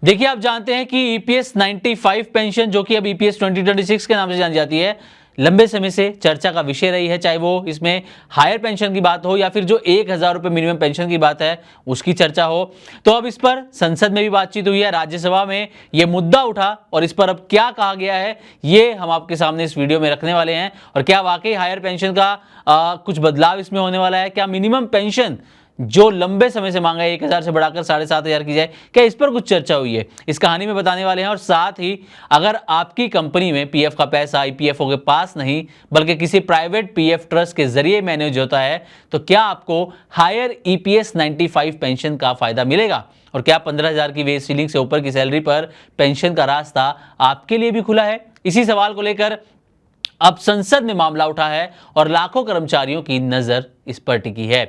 देखिए, आप जानते हैं कि ईपीएस 95 पेंशन, जो कि अब ईपीएस 2026 के नाम से जानी जाती है, लंबे समय से चर्चा का विषय रही है। चाहे वो इसमें हायर पेंशन की बात हो या फिर जो 1000 रुपये मिनिमम पेंशन की बात है उसकी चर्चा हो। तो अब इस पर संसद में भी बातचीत हुई है, राज्यसभा में ये मुद्दा उठा और इस पर अब क्या कहा गया है ये हम आपके सामने इस वीडियो में रखने वाले हैं। और क्या वाकई हायर पेंशन का कुछ बदलाव इसमें होने वाला है? क्या मिनिमम पेंशन जो लंबे समय से मांगा है 1000 से बढ़ाकर 7500 की जाए, क्या इस पर कुछ चर्चा हुई है? इस कहानी में बताने वाले हैं। और साथ ही अगर आपकी कंपनी में पीएफ का पैसा ईपीएफओ के पास नहीं बल्कि किसी प्राइवेट पीएफ ट्रस्ट के जरिए मैनेज होता है, तो क्या आपको हायर ईपीएस 95 पेंशन का फायदा मिलेगा? और क्या 15,000 की वेज सीलिंग से ऊपर की सैलरी पर पेंशन का रास्ता आपके लिए भी खुला है? इसी सवाल को लेकर अब संसद में मामला उठा है और लाखों कर्मचारियों की नजर इस पर टिकी है।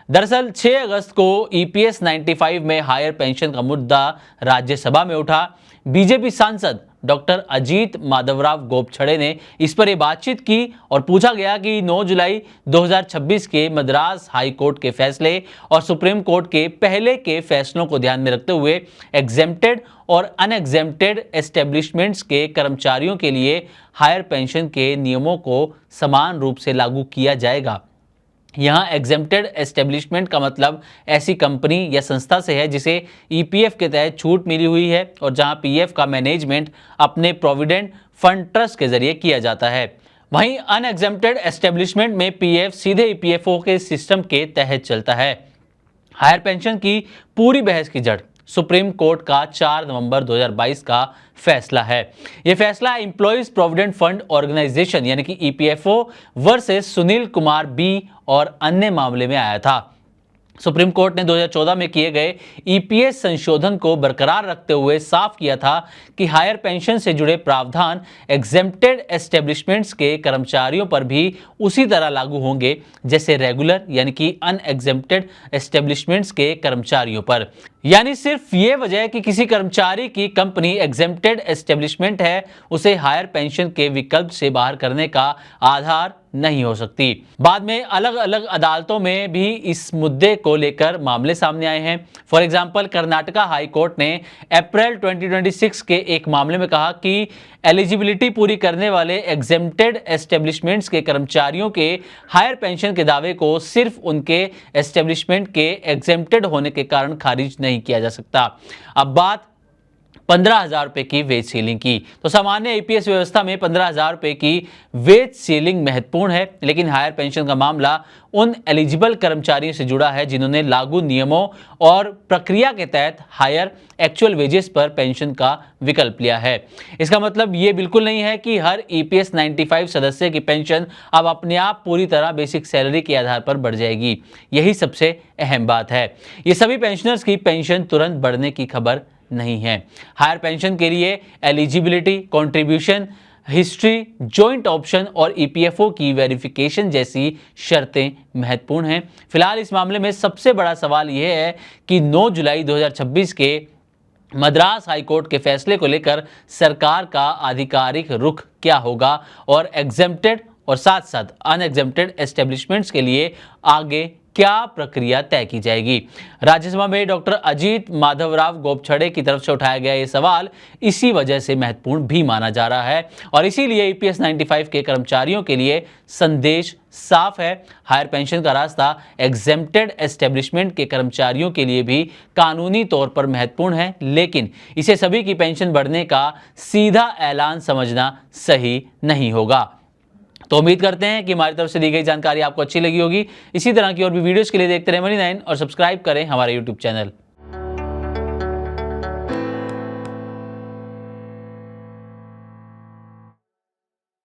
दरअसल 6 अगस्त को ईपीएस 95 में हायर पेंशन का मुद्दा राज्यसभा में उठा। बीजेपी सांसद डॉक्टर अजीत माधवराव गोपछड़े ने इस पर बातचीत की और पूछा गया कि 9 जुलाई 2026 के मद्रास हाई कोर्ट के फैसले और सुप्रीम कोर्ट के पहले के फैसलों को ध्यान में रखते हुए एग्जेम्प्टेड और अनएग्जेम्प्टेड एस्टेब्लिशमेंट्स के कर्मचारियों के लिए हायर पेंशन के नियमों को समान रूप से लागू किया जाएगा। यहाँ एग्जेम्प्टेड एस्टेब्लिशमेंट का मतलब ऐसी कंपनी या संस्था से है जिसे ईपीएफ के तहत छूट मिली हुई है और जहाँ पीएफ का मैनेजमेंट अपने प्रोविडेंट फंड ट्रस्ट के जरिए किया जाता है। वहीं अनएग्जेम्प्टेड एस्टेब्लिशमेंट में पीएफ सीधे ईपीएफओ के सिस्टम के तहत चलता है। हायर पेंशन की पूरी बहस की जड़ सुप्रीम कोर्ट का 4 नवंबर 2022 का फैसला है। यह फैसला एम्प्लॉइज प्रोविडेंट फंड ऑर्गेनाइजेशन यानी कि EPFO versus Sunil Kumar B और अन्य मामले में आया था। सुप्रीम कोर्ट ने 2014 में किए गए ईपीएस संशोधन को बरकरार रखते हुए साफ किया था कि हायर पेंशन से जुड़े प्रावधान एग्जेम्प्टेड एस्टेब्लिशमेंट्स के कर्मचारियों पर भी उसी तरह लागू होंगे जैसे रेगुलर यानी कि अनएग्जेम्प्टेड एस्टेब्लिशमेंट्स के कर्मचारियों पर। यानी सिर्फ ये वजह कि किसी कर्मचारी की कंपनी एग्जेम्प्टेड एस्टेब्लिशमेंट है उसे हायर पेंशन के विकल्प से बाहर करने का आधार नहीं हो सकती। बाद में अलग अलग अदालतों में भी इस मुद्दे को लेकर मामले सामने आए हैं। For example Karnataka high court ने अप्रैल 2026 के एक मामले में कहा कि एलिजिबिलिटी पूरी करने वाले एग्जेम्प्टेड एस्टेब्लिशमेंट्स के कर्मचारियों के हायर पेंशन के दावे को सिर्फ उनके एस्टेब्लिशमेंट के एग्जेम्प्टेड होने के कारण खारिज नहीं किया जा सकता। अब बात 15,000 रुपये की वेज सीलिंग की, तो सामान्य ईपीएस व्यवस्था में 15,000 रुपये की वेज सीलिंग महत्वपूर्ण है, लेकिन हायर पेंशन का मामला उन एलिजिबल कर्मचारियों से जुड़ा है जिन्होंने लागू नियमों और प्रक्रिया के तहत हायर एक्चुअल वेजेस पर पेंशन का विकल्प लिया है। इसका मतलब ये बिल्कुल नहीं है कि हर ईपीएस 95 सदस्य की पेंशन अब अपने आप पूरी तरह बेसिक सैलरी के आधार पर बढ़ जाएगी। यही सबसे अहम बात है। ये सभी पेंशनर्स की पेंशन तुरंत बढ़ने की खबर नहीं है। हायर पेंशन के लिए eligibility, contribution history, joint option और ईपीएफओ की वेरिफिकेशन जैसी शर्तें महत्वपूर्ण हैं। फिलहाल इस मामले में सबसे बड़ा सवाल यह है कि 9 जुलाई 2026 के मद्रास हाई कोर्ट के फैसले को लेकर सरकार का आधिकारिक रुख क्या होगा और एग्जेम्प्टेड और साथ साथ अनएग्जेम्प्टेड एस्टेब्लिशमेंट्स के लिए आगे क्या प्रक्रिया तय की जाएगी। राज्यसभा में डॉक्टर अजीत माधवराव गोपछड़े की तरफ से उठाया गया ये सवाल इसी वजह से महत्वपूर्ण भी माना जा रहा है और इसीलिए ईपीएस 95 के कर्मचारियों के लिए संदेश साफ है। हायर पेंशन का रास्ता एग्जेम्प्टेड एस्टेब्लिशमेंट के कर्मचारियों के लिए भी कानूनी तौर पर महत्वपूर्ण है, लेकिन इसे सभी की पेंशन बढ़ने का सीधा ऐलान समझना सही नहीं होगा। तो उम्मीद करते हैं कि हमारी तरफ से दी गई जानकारी आपको अच्छी लगी होगी। इसी तरह की और भी वीडियोस के लिए देखते रहे मनी 9 और सब्सक्राइब करें हमारे यूट्यूब चैनल।